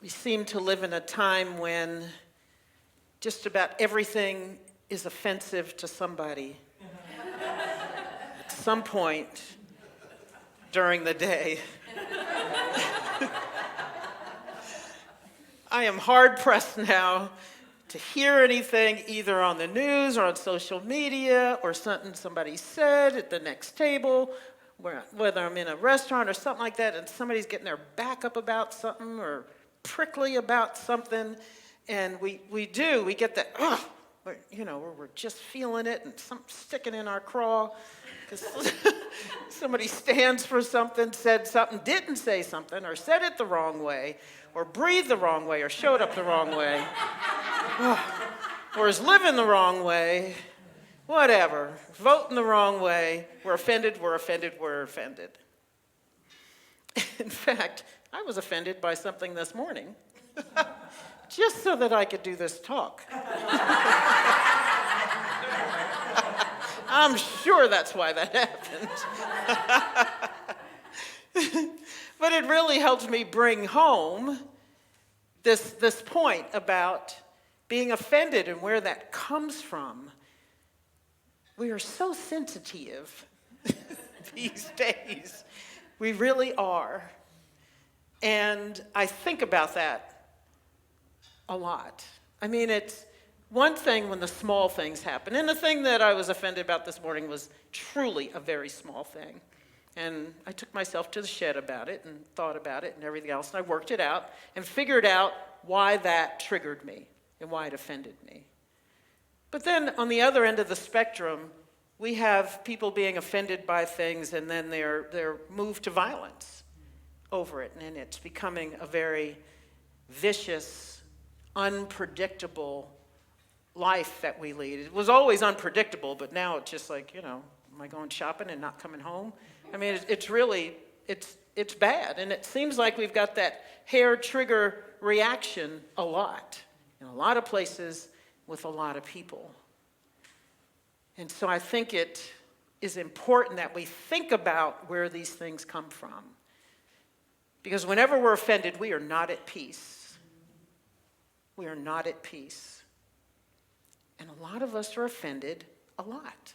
We seem to live in a time when just about everything is offensive to somebody at some point during the day. I am hard pressed now to hear anything either on the news or on social media or something somebody said at the next table, whether I'm in a restaurant or something like that, and somebody's getting their back up about something or prickly about something, and we get that, we're just feeling it and something sticking in our craw because somebody stands for something, said something, didn't say something, or said it the wrong way, or breathed the wrong way, or showed up the wrong way, or is living the wrong way, whatever, voting the wrong way, we're offended, we're offended, we're offended. In fact, I was offended by something this morning, just so that I could do this talk. I'm sure that's why that happened. But it really helped me bring home this point about being offended and where that comes from. We are so sensitive these days. We really are. And I think about that a lot. I mean, it's one thing when the small things happen. And the thing that I was offended about this morning was truly a very small thing. And I took myself to the shed about it and thought about it and everything else. And I worked it out and figured out why that triggered me and why it offended me. But then on the other end of the spectrum, we have people being offended by things and then they're moved to violence over it. And it's becoming a very vicious, unpredictable life that we lead. It was always unpredictable, but now it's just like, am I going shopping and not coming home? I mean, it's really bad. And it seems like we've got that hair trigger reaction a lot in a lot of places with a lot of people. And so I think it is important that we think about where these things come from. Because whenever we're offended, we are not at peace. We are not at peace. And a lot of us are offended a lot.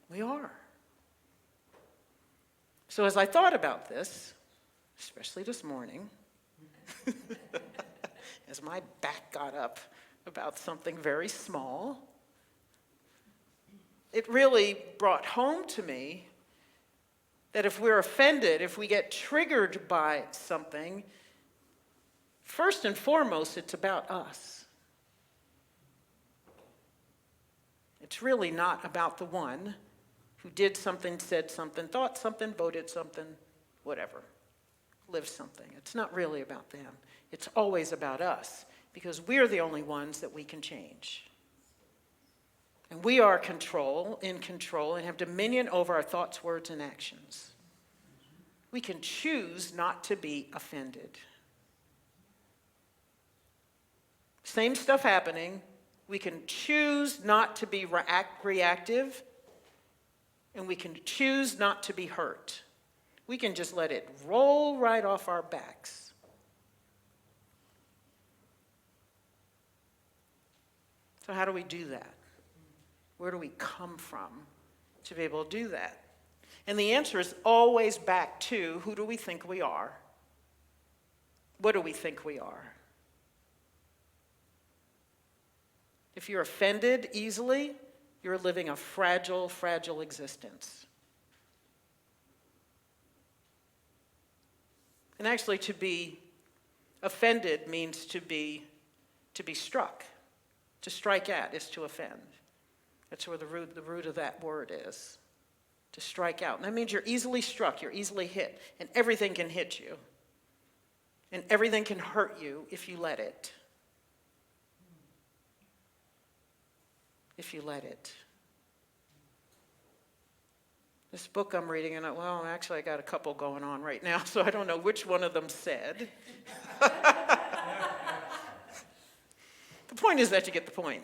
We are. So as I thought about this, especially this morning, as my back got up about something very small, it really brought home to me that if we're offended, if we get triggered by something, first and foremost, it's about us. It's really not about the one who did something, said something, thought something, voted something, whatever, lived something. It's not really about them. It's always about us because we're the only ones that we can change. And we are in control, and have dominion over our thoughts, words, and actions. We can choose not to be offended. Same stuff happening. We can choose not to be reactive, and we can choose not to be hurt. We can just let it roll right off our backs. So how do we do that? Where do we come from to be able to do that? And the answer is always back to, who do we think we are? What do we think we are? If you're offended easily, you're living a fragile, fragile existence. And actually, to be offended means to be struck. To strike at is to offend. That's where the root of that word is. To strike out. And that means you're easily struck, you're easily hit, and everything can hit you. And everything can hurt you if you let it. If you let it. This book I'm reading, and actually I got a couple going on right now, so I don't know which one of them said. The point is that you get the point.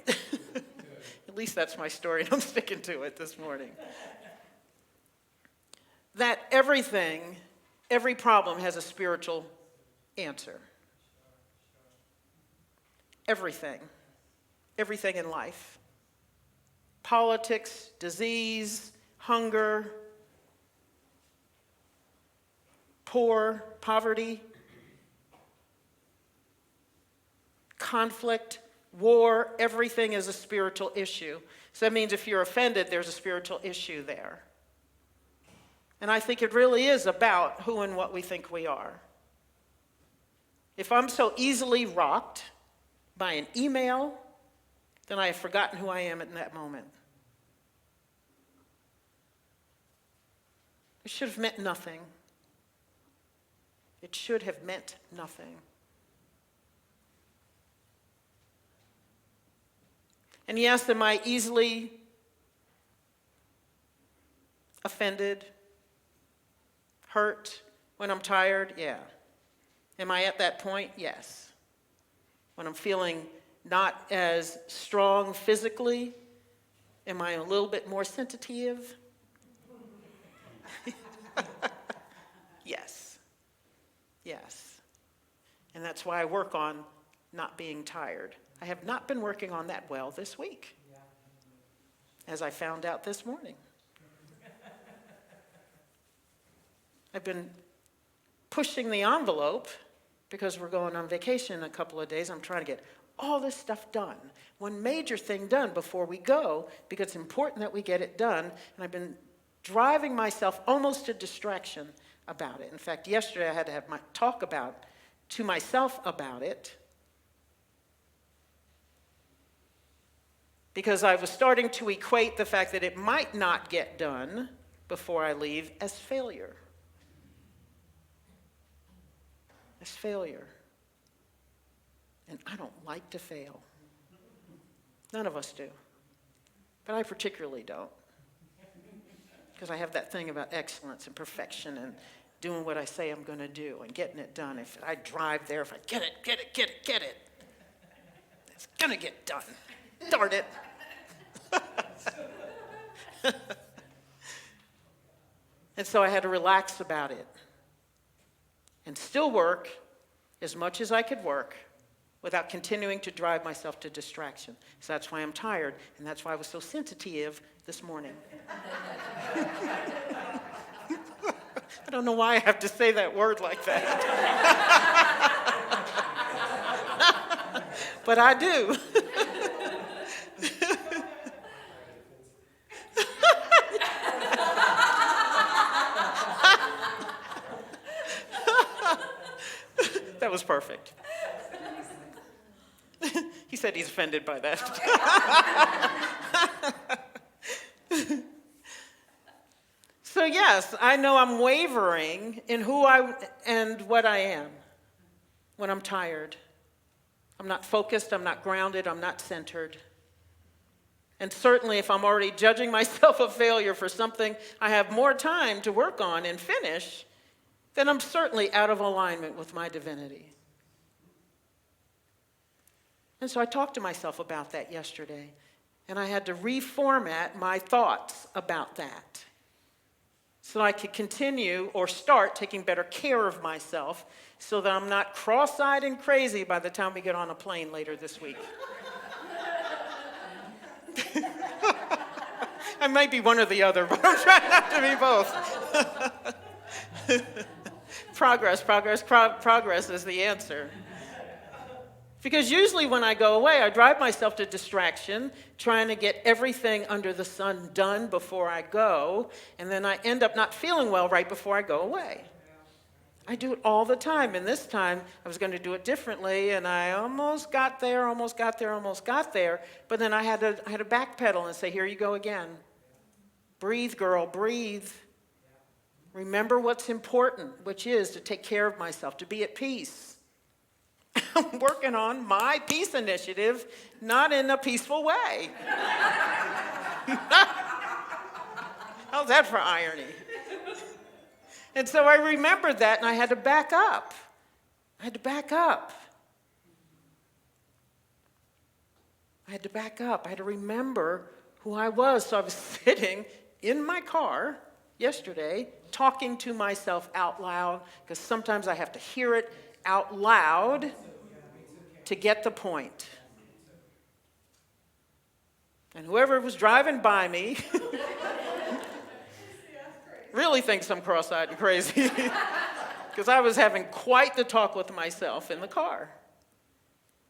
At least that's my story, and I'm sticking to it this morning. That every problem has a spiritual answer. Everything. Everything in life. Politics, disease, hunger, poverty, conflict, war, everything is a spiritual issue. So that means if you're offended, there's a spiritual issue there. And I think it really is about who and what we think we are. If I'm so easily rocked by an email, then I have forgotten who I am in that moment. It should have meant nothing. It should have meant nothing. And yes, am I easily offended, hurt when I'm tired? Yeah. Am I at that point? Yes. When I'm feeling not as strong physically, am I a little bit more sensitive? Yes. Yes. And that's why I work on not being tired. I have not been working on that well this week, as I found out this morning. I've been pushing the envelope because we're going on vacation in a couple of days. I'm trying to get all this stuff done. One major thing done before we go, because it's important that we get it done. And I've been driving myself almost to distraction about it. In fact, yesterday I had to have my talk to myself about it, because I was starting to equate the fact that it might not get done before I leave as failure. As failure. And I don't like to fail. None of us do. But I particularly don't. Because I have that thing about excellence and perfection and doing what I say I'm going to do and getting it done. If I drive there, if I get it, it's going to get done. Darn it. And so I had to relax about it and still work as much as I could work without continuing to drive myself to distraction. So that's why I'm tired, and that's why I was so sensitive this morning. I don't know why I have to say that word like that. But I do. That was perfect. He said he's offended by that. So yes, I know I'm wavering in who I and what I am when I'm tired. I'm not focused, I'm not grounded, I'm not centered. And certainly if I'm already judging myself a failure for something I have more time to work on and finish, then I'm certainly out of alignment with my divinity. And so I talked to myself about that yesterday, and I had to reformat my thoughts about that so that I could continue or start taking better care of myself so that I'm not cross-eyed and crazy by the time we get on a plane later this week. I might be one or the other, but I'm trying not to be both. Progress is the answer. Because usually when I go away, I drive myself to distraction, trying to get everything under the sun done before I go, and then I end up not feeling well right before I go away. I do it all the time, and this time I was going to do it differently, and I almost got there, but then I had to backpedal and say, here you go again. Breathe, girl, breathe. Remember what's important, which is to take care of myself, to be at peace. I'm working on my peace initiative, not in a peaceful way. How's that for irony? And so I remembered that, and I had to back up. I had to back up. I had to remember who I was. So I was sitting in my car yesterday, talking to myself out loud, because sometimes I have to hear it out loud to get the point. And whoever was driving by me really thinks I'm cross-eyed and crazy because I was having quite the talk with myself in the car.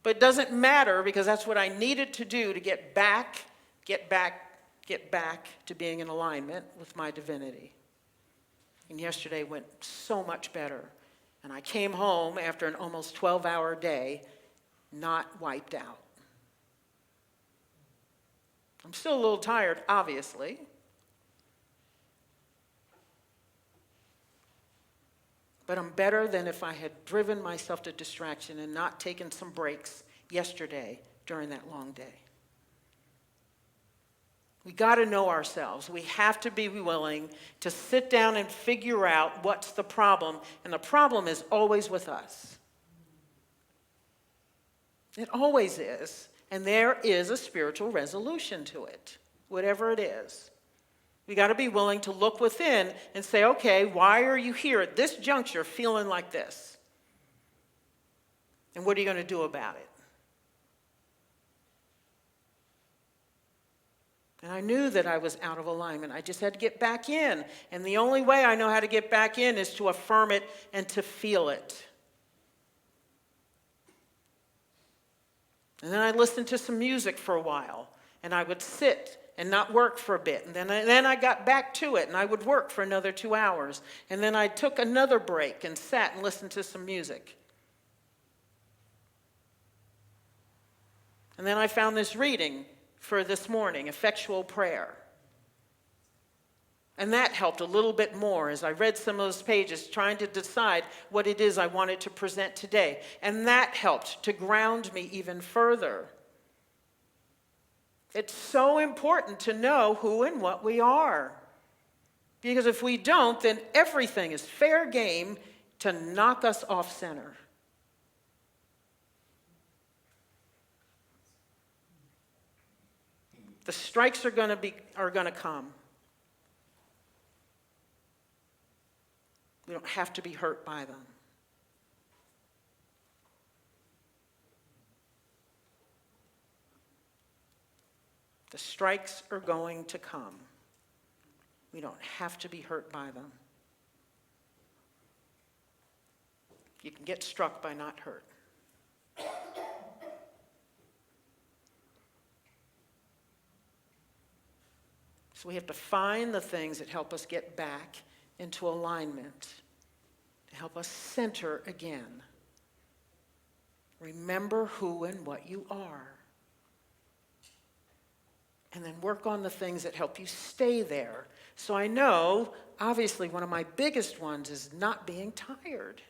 But it doesn't matter because that's what I needed to do to get back to being in alignment with my divinity. And yesterday went so much better. And I came home after an almost 12-hour day, not wiped out. I'm still a little tired, obviously. But I'm better than if I had driven myself to distraction and not taken some breaks yesterday during that long day. We got to know ourselves. We have to be willing to sit down and figure out what's the problem. And the problem is always with us. It always is. And there is a spiritual resolution to it, whatever it is. We got to be willing to look within and say, okay, why are you here at this juncture feeling like this? And what are you going to do about it? And I knew that I was out of alignment. I just had to get back in. And the only way I know how to get back in is to affirm it and to feel it. And then I listened to some music for a while. And I would sit and not work for a bit. And then I got back to it, and I would work for another 2 hours. And then I took another break and sat and listened to some music. And then I found this reading for this morning, effectual prayer. And that helped a little bit more as I read some of those pages, trying to decide what it is I wanted to present today. And that helped to ground me even further. It's so important to know who and what we are. Because if we don't, then everything is fair game to knock us off center. The strikes are going to come. We don't have to be hurt by them. The strikes are going to come. We don't have to be hurt by them. You can get struck by not hurt. So we have to find the things that help us get back into alignment, to help us center again. Remember who and what you are. And then work on the things that help you stay there. So I know, obviously, one of my biggest ones is not being tired.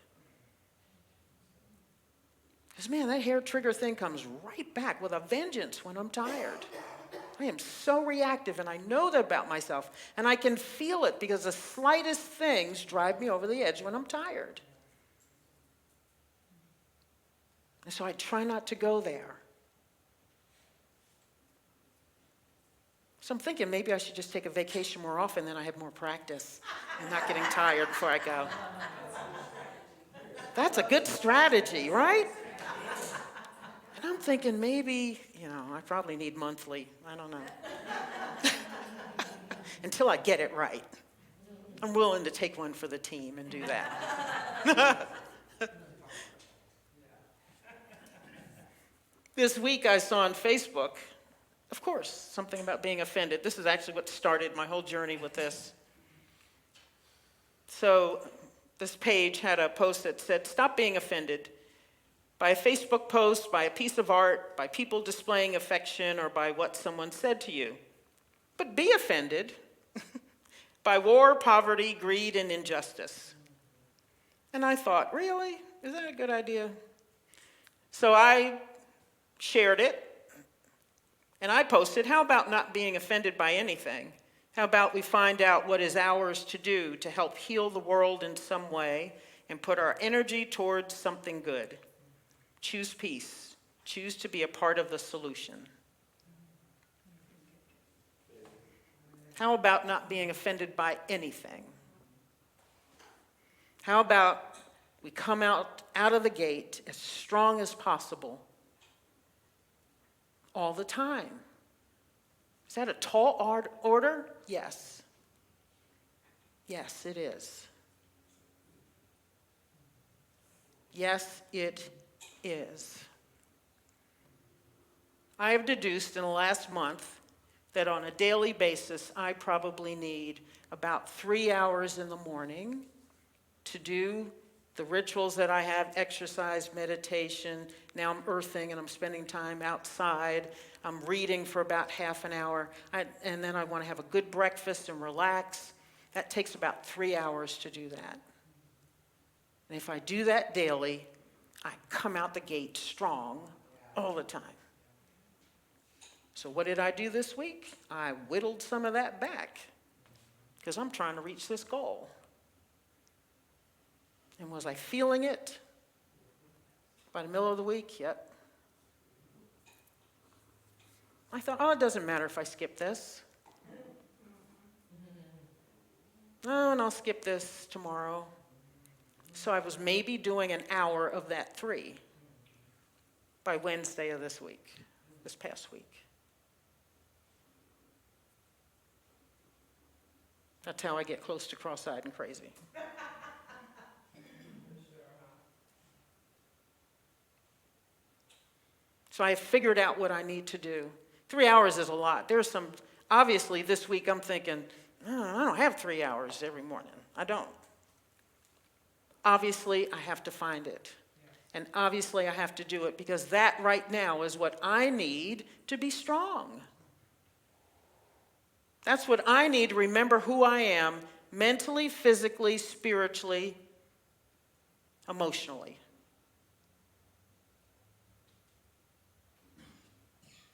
Because, man, that hair trigger thing comes right back with a vengeance when I'm tired. I am so reactive, and I know that about myself. And I can feel it because the slightest things drive me over the edge when I'm tired. And so I try not to go there. So I'm thinking maybe I should just take a vacation more often, then I have more practice and not getting tired before I go. That's a good strategy, right? And I'm thinking maybe, I probably need monthly. I don't know. Until I get it right. I'm willing to take one for the team and do that. This week I saw on Facebook, of course, something about being offended. This is actually what started my whole journey with this. So this page had a post that said, "Stop being offended by a Facebook post, by a piece of art, by people displaying affection, or by what someone said to you. But be offended by war, poverty, greed, and injustice." And I thought, really? Is that a good idea? So I shared it. And I posted, how about not being offended by anything? How about we find out what is ours to do to help heal the world in some way and put our energy towards something good? Choose peace. Choose to be a part of the solution. How about not being offended by anything? How about We come out of the gate as strong as possible all the time. Is that a tall order? Yes. Yes, it is. Yes, it is. I have deduced in the last month that on a daily basis, I probably need about 3 hours in the morning to do the rituals that I have, exercise, meditation. Now I'm earthing and I'm spending time outside. I'm reading for about half an hour. And then I want to have a good breakfast and relax. That takes about 3 hours to do that. And if I do that daily, I come out the gate strong all the time. So what did I do this week? I whittled some of that back because I'm trying to reach this goal. And was I feeling it? By the middle of the week? Yep. I thought, oh, it doesn't matter if I skip this. Oh, and I'll skip this tomorrow. So I was maybe doing an hour of that 3 by Wednesday of this past week. That's how I get close to cross-eyed and crazy. So I have figured out what I need to do. 3 hours is a lot. Obviously this week I'm thinking, oh, I don't have 3 hours every morning. I don't. Obviously I have to find it. And obviously I have to do it because that right now is what I need to be strong. That's what I need to remember who I am mentally, physically, spiritually, emotionally.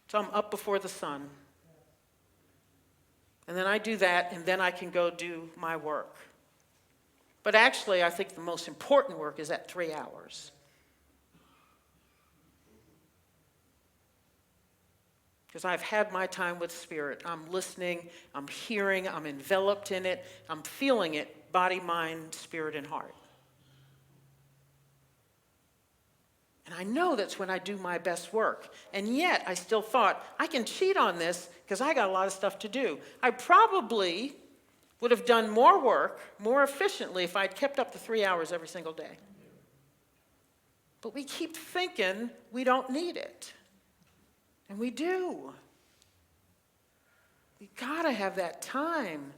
So I'm up before the sun. And then I do that, and then I can go do my work. But actually, I think the most important work is at 3 hours. Because I've had my time with Spirit. I'm listening, I'm hearing, I'm enveloped in it, I'm feeling it, body, mind, spirit, and heart. And I know that's when I do my best work. And yet, I still thought, I can cheat on this because I got a lot of stuff to do. I probably would have done more work more efficiently if I'd kept up the 3 hours every single day. But we keep thinking we don't need it. And we do. We gotta have that time.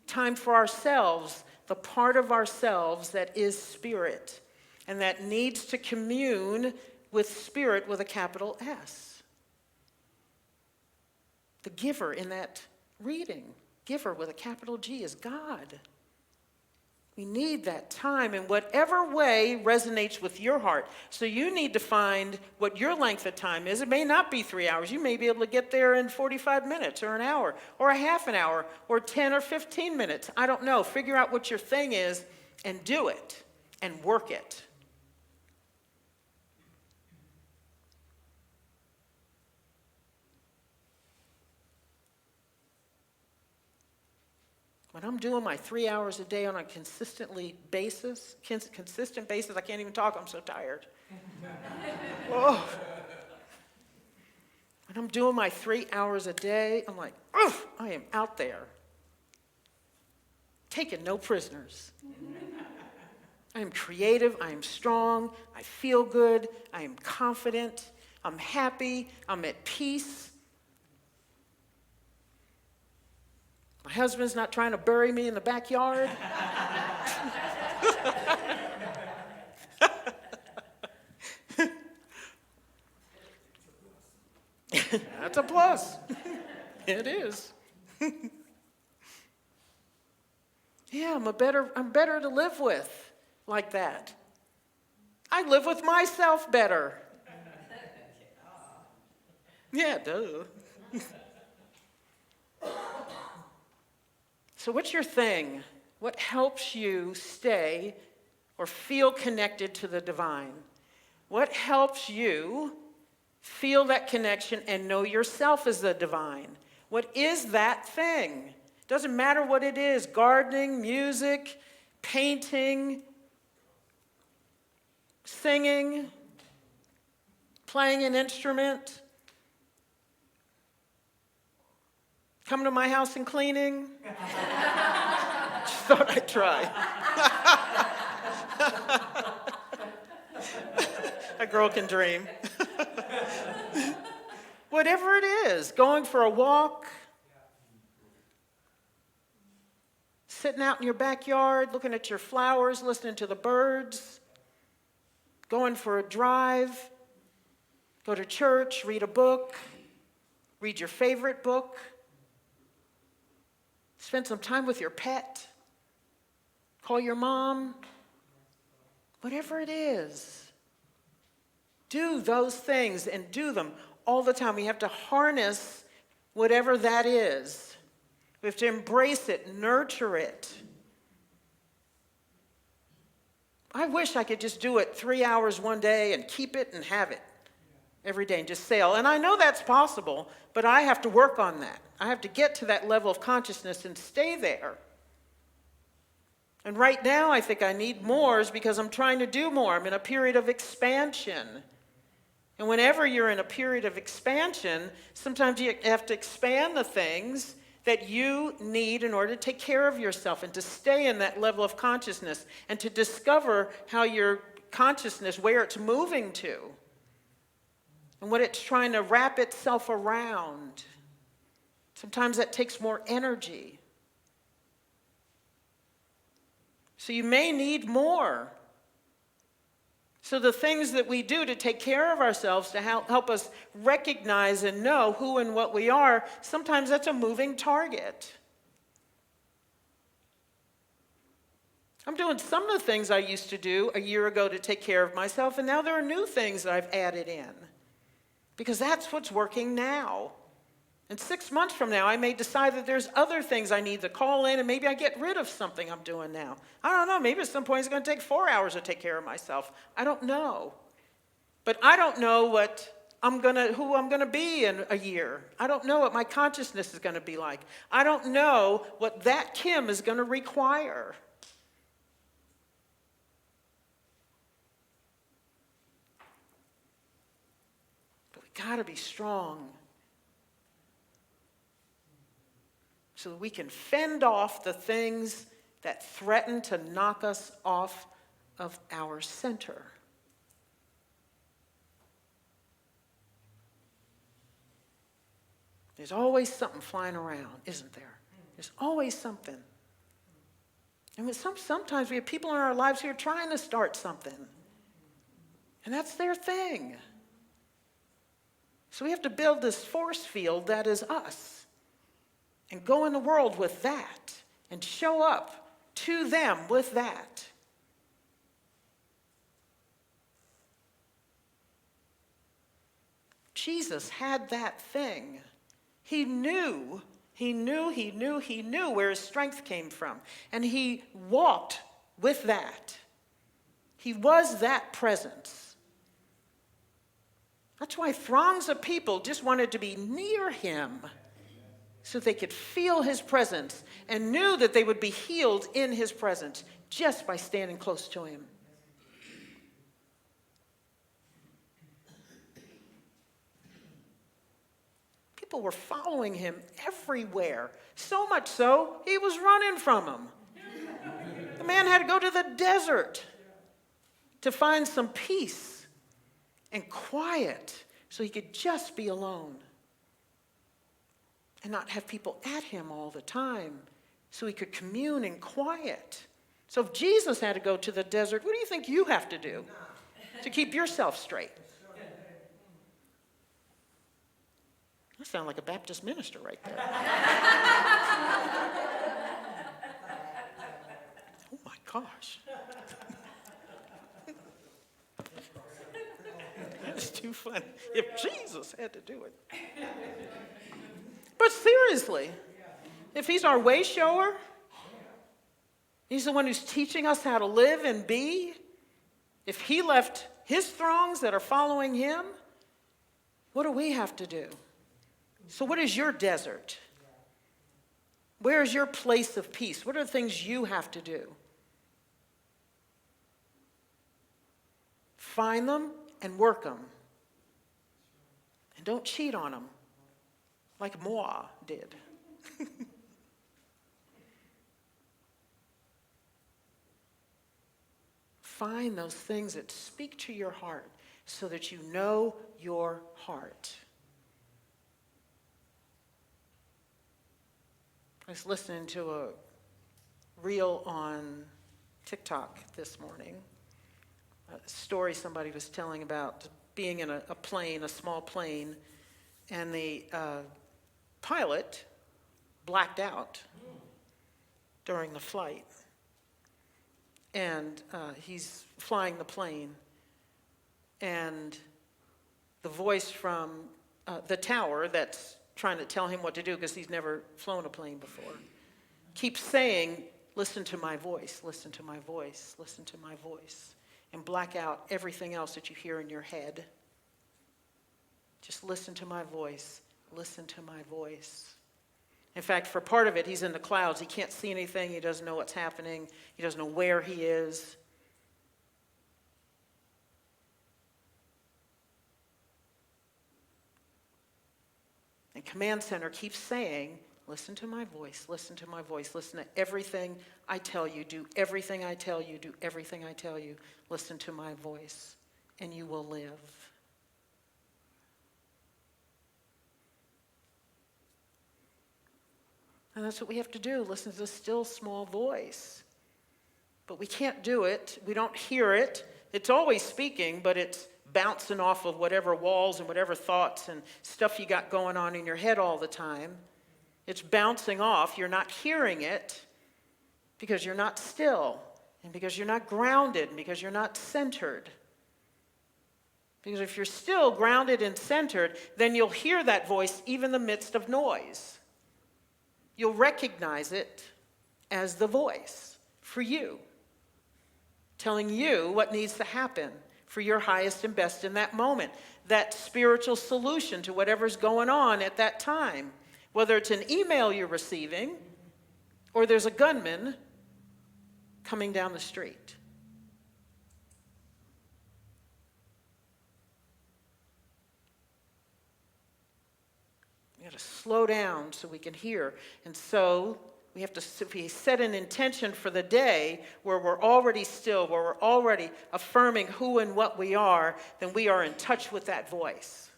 Time for ourselves, the part of ourselves that is spirit, and that needs to commune with spirit with a capital S. The giver in that reading, giver with a capital G, is God. We need that time in whatever way resonates with your heart. So you need to find what your length of time is. It may not be 3 hours. You may be able to get there in 45 minutes or an hour or a half an hour or 10 or 15 minutes. I don't know. Figure out what your thing is and do it and work it. When I'm doing my 3 hours a day on a consistent basis, I can't even talk, I'm so tired. Oh. When I'm doing my 3 hours a day, I'm like, oh, I am out there, taking no prisoners. I am creative, I am strong, I feel good, I am confident, I'm happy, I'm at peace. My husband's not trying to bury me in the backyard. That's a plus. It is. Yeah, I'm better to live with like that. I live with myself better. Yeah, duh. So what's your thing? What helps you stay or feel connected to the divine? What helps you feel that connection and know yourself as the divine? What is that thing? Doesn't matter what it is, gardening, music, painting, singing, playing an instrument, come to my house and cleaning. Just thought I'd try. A girl can dream. Whatever it is, going for a walk, sitting out in your backyard, looking at your flowers, listening to the birds, going for a drive, go to church, read a book, read your favorite book, spend some time with your pet, call your mom, whatever it is. Do those things and do them all the time. We have to harness whatever that is. We have to embrace it, nurture it. I wish I could just do it 3 hours one day and keep it and have it every day and just sail. And I know that's possible, but I have to work on that. I have to get to that level of consciousness and stay there. And right now I think I need more is because I'm trying to do more. I'm in a period of expansion. And whenever you're in a period of expansion, sometimes you have to expand the things that you need in order to take care of yourself and to stay in that level of consciousness and to discover how your consciousness, where it's moving to and what it's trying to wrap itself around. Sometimes that takes more energy. So you may need more. So the things that we do to take care of ourselves, to help us recognize and know who and what we are, sometimes that's a moving target. I'm doing some of the things I used to do a year ago to take care of myself, and now there are new things that I've added in because that's what's working now. And 6 months from now, I may decide that there's other things I need to call in, and maybe I get rid of something I'm doing now. I don't know. Maybe at some point it's going to take 4 hours to take care of myself. I don't know. But I don't know who I'm going to be in a year. I don't know what my consciousness is going to be like. I don't know what that Kim is going to require. But we got to be strong, so that we can fend off the things that threaten to knock us off of our center. There's always something flying around, isn't there? There's always something. And sometimes we have people in our lives who are trying to start something. And that's their thing. So we have to build this force field that is us. And go in the world with that. And show up to them with that. Jesus had that thing. He knew where his strength came from. And he walked with that. He was that presence. That's why throngs of people just wanted to be near him, so they could feel his presence and knew that they would be healed in his presence just by standing close to him. People were following him everywhere, so much so he was running from them. The man had to go to the desert to find some peace and quiet so he could just be alone. And not have people at him all the time, so he could commune in quiet. So if Jesus had to go to the desert, what do you think you have to do to keep yourself straight? That sounds like a Baptist minister right there. Oh my gosh. That's too funny. If Jesus had to do it. But seriously, if he's our way shower, he's the one who's teaching us how to live and be. If he left his throngs that are following him, what do we have to do? So what is your desert? Where is your place of peace? What are the things you have to do? Find them and work them. And don't cheat on them like Moa did. Find those things that speak to your heart so that you know your heart. I was listening to a reel on TikTok this morning, a story somebody was telling about being in a plane, a small plane, and the pilot blacked out during the flight. And he's flying the plane, and the voice from the tower that's trying to tell him what to do, because he's never flown a plane before, keeps saying, listen to my voice, listen to my voice, listen to my voice, and black out everything else that you hear in your head. Just listen to my voice, listen to my voice. In fact, for part of it, he's in the clouds. He can't see anything. He doesn't know what's happening. He doesn't know where he is. And Command Center keeps saying, listen to my voice, listen to my voice, listen to everything I tell you, do everything I tell you, do everything I tell you, listen to my voice, and you will live. And that's what we have to do, listen to the still small voice. But we can't do it. We don't hear it. It's always speaking, but it's bouncing off of whatever walls and whatever thoughts and stuff you got going on in your head all the time. It's bouncing off. You're not hearing it because you're not still, and because you're not grounded, and because you're not centered. Because if you're still grounded and centered, then you'll hear that voice even in the midst of noise. You'll recognize it as the voice for you, telling you what needs to happen for your highest and best in that moment, that spiritual solution to whatever's going on at that time, whether it's an email you're receiving or there's a gunman coming down the street. We got to slow down so we can hear. And so we have to set an intention for the day where we're already still, where we're already affirming who and what we are, then we are in touch with that voice.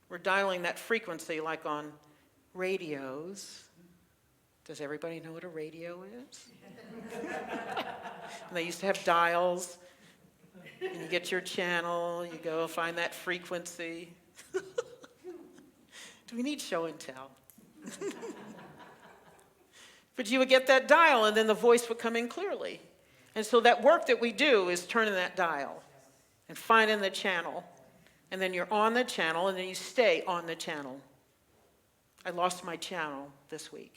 We're dialing that frequency like on radios. Does everybody know what a radio is? And they used to have dials. And you get your channel, you go find that frequency. Do we need show and tell? But you would get that dial, and then the voice would come in clearly. And so that work that we do is turning that dial and finding the channel. And then you're on the channel, and then you stay on the channel. I lost my channel this week.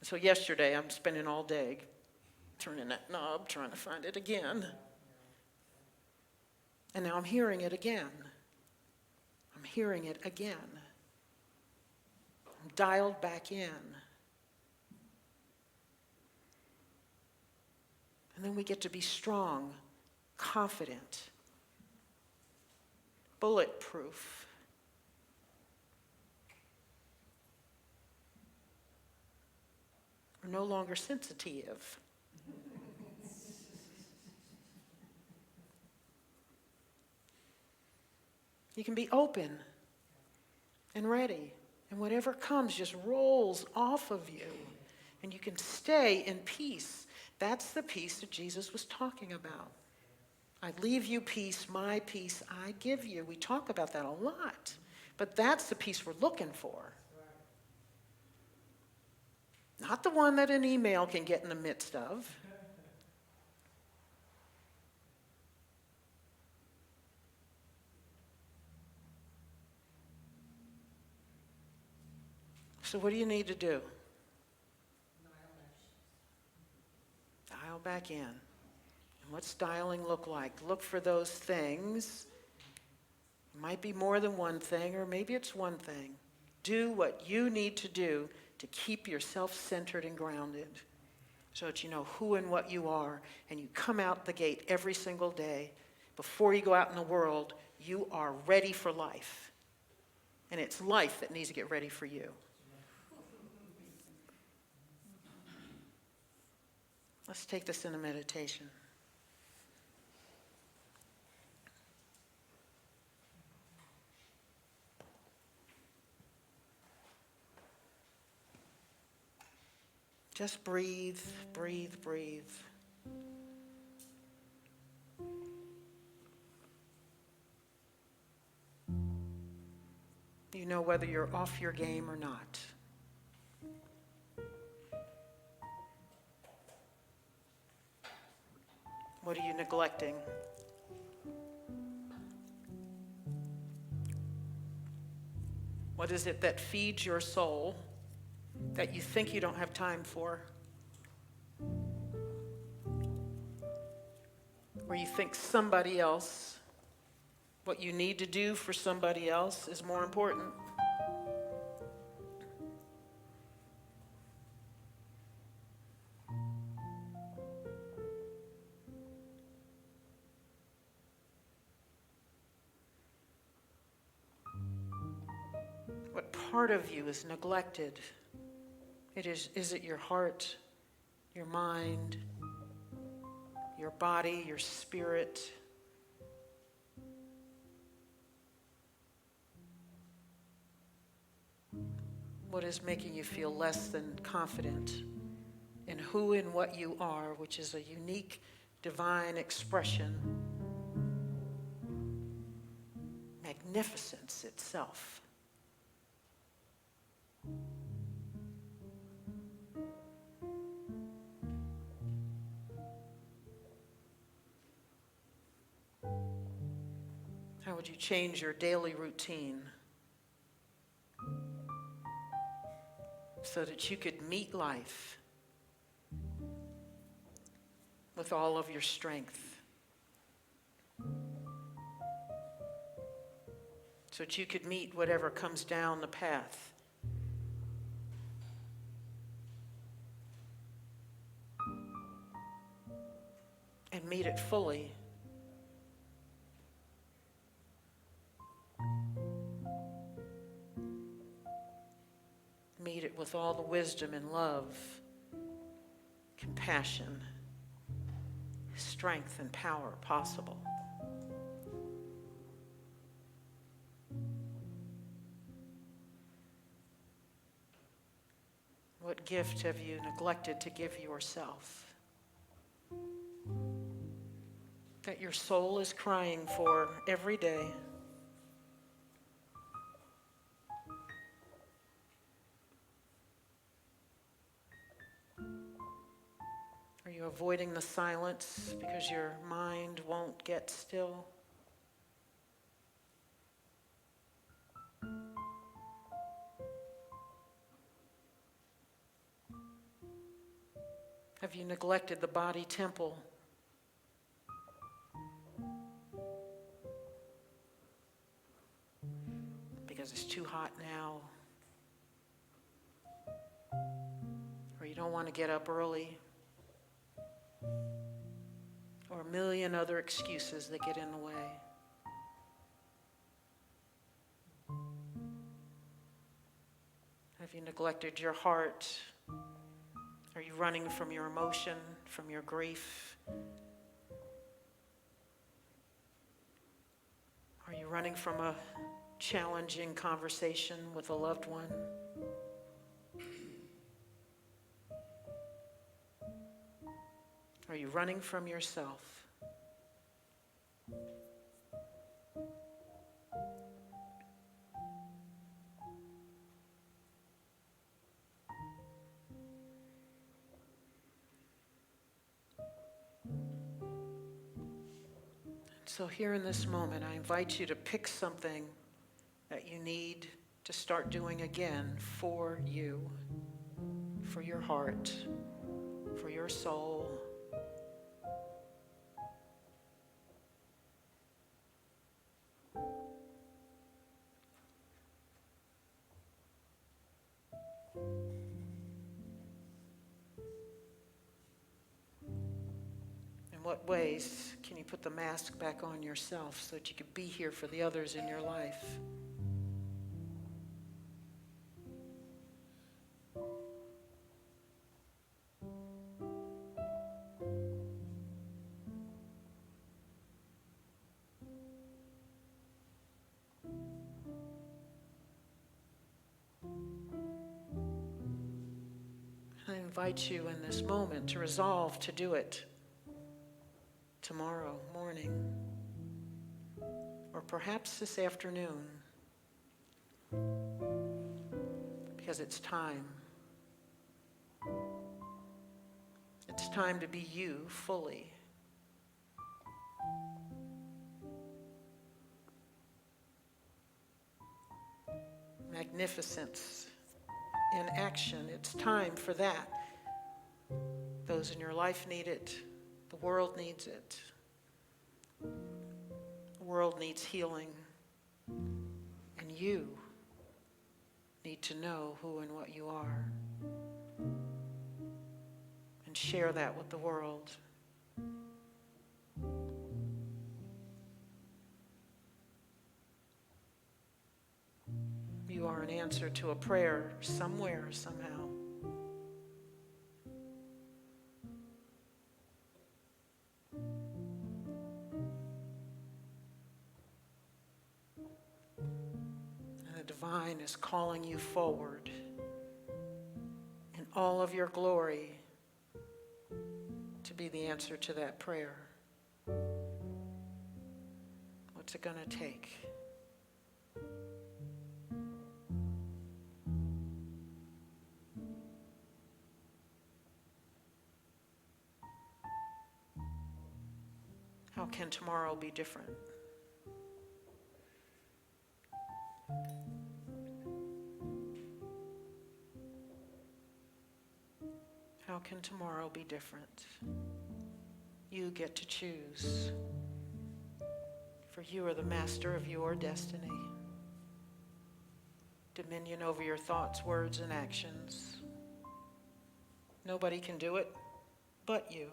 So yesterday, I'm spending all day turning that knob, trying to find it again. And now I'm hearing it again. I'm hearing it again. I'm dialed back in. And then we get to be strong, confident, bulletproof. We're no longer sensitive. You can be open and ready, and whatever comes just rolls off of you, and you can stay in peace. That's the peace that Jesus was talking about. I leave you peace, my peace I give you. We talk about that a lot, but that's the peace we're looking for. Not the one that an email can get in the midst of. So what do you need to do? Dial back in. And what's dialing look like? Look for those things. It might be more than one thing, or maybe it's one thing. Do what you need to do to keep yourself centered and grounded so that you know who and what you are, and you come out the gate every single day. Before you go out in the world, you are ready for life. And it's life that needs to get ready for you. Let's take this in a meditation. Just breathe, breathe, breathe. You know whether you're off your game or not. What are you neglecting? What is it that feeds your soul that you think you don't have time for? Or you think somebody else, what you need to do for somebody else is more important? What part of you is neglected? Is it your heart, your mind, your body, your spirit? What is making you feel less than confident in who and what you are, which is a unique divine expression, magnificence itself? How would you change your daily routine so that you could meet life with all of your strength? So that you could meet whatever comes down the path. And meet it fully. Meet it with all the wisdom and love, compassion, strength and power possible. What gift have you neglected to give yourself that your soul is crying for every day? Are you avoiding the silence because your mind won't get still? Have you neglected the body temple? Because it's too hot now? Or you don't want to get up early? Or a million other excuses that get in the way? Have you neglected your heart? Are you running from your emotion, from your grief? Are you running from a challenging conversation with a loved one? Are you running from yourself? So here in this moment, I invite you to pick something that you need to start doing again for you, for your heart, for your soul. what ways can you put the mask back on yourself so that you can be here for the others in your life? I invite you in this moment to resolve to do it tomorrow morning, or perhaps this afternoon, because it's time. It's time to be you fully. Magnificence in action. It's time for that. Those in your life need it. The world needs it. The world needs healing. And you need to know who and what you are. And share that with the world. You are an answer to a prayer somewhere, somehow. And the divine is calling you forward in all of your glory to be the answer to that prayer. What's it going to take? How can tomorrow be different? How can tomorrow be different? You get to choose, for you are the master of your destiny. Dominion over your thoughts, words, and actions. Nobody can do it but you.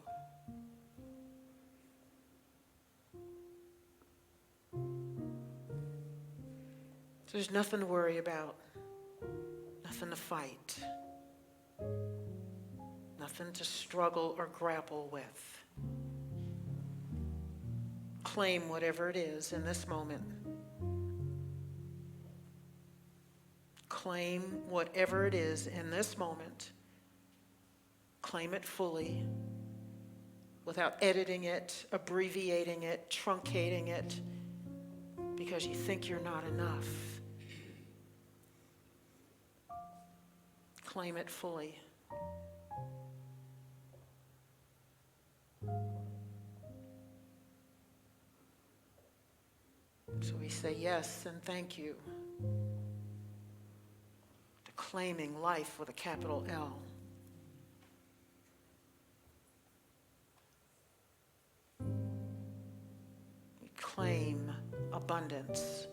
So there's nothing to worry about, nothing to fight, nothing to struggle or grapple with. Claim whatever it is in this moment. Claim whatever it is in this moment. Claim it fully, without editing it, abbreviating it, truncating it, because you think you're not enough. Claim it fully. So we say yes and thank you to claiming life with a capital L. We claim abundance.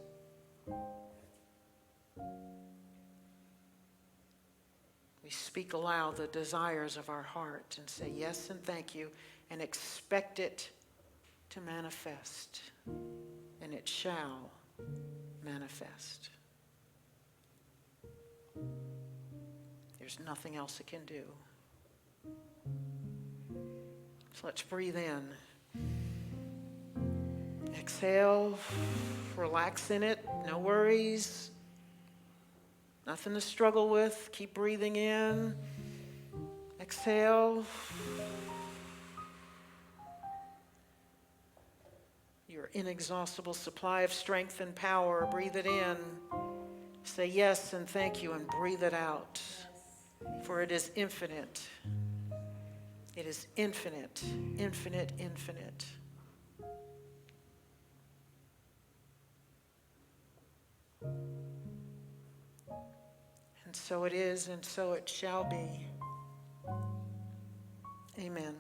We speak aloud the desires of our heart and say yes and thank you and expect it to manifest. And it shall manifest. There's nothing else it can do. So let's breathe in. Exhale, relax in it, no worries. Nothing to struggle with. Keep breathing in. Exhale. Your inexhaustible supply of strength and power. Breathe it in. Say yes and thank you and breathe it out. For it is infinite. It is infinite, infinite, infinite. And so it is, and so it shall be. Amen.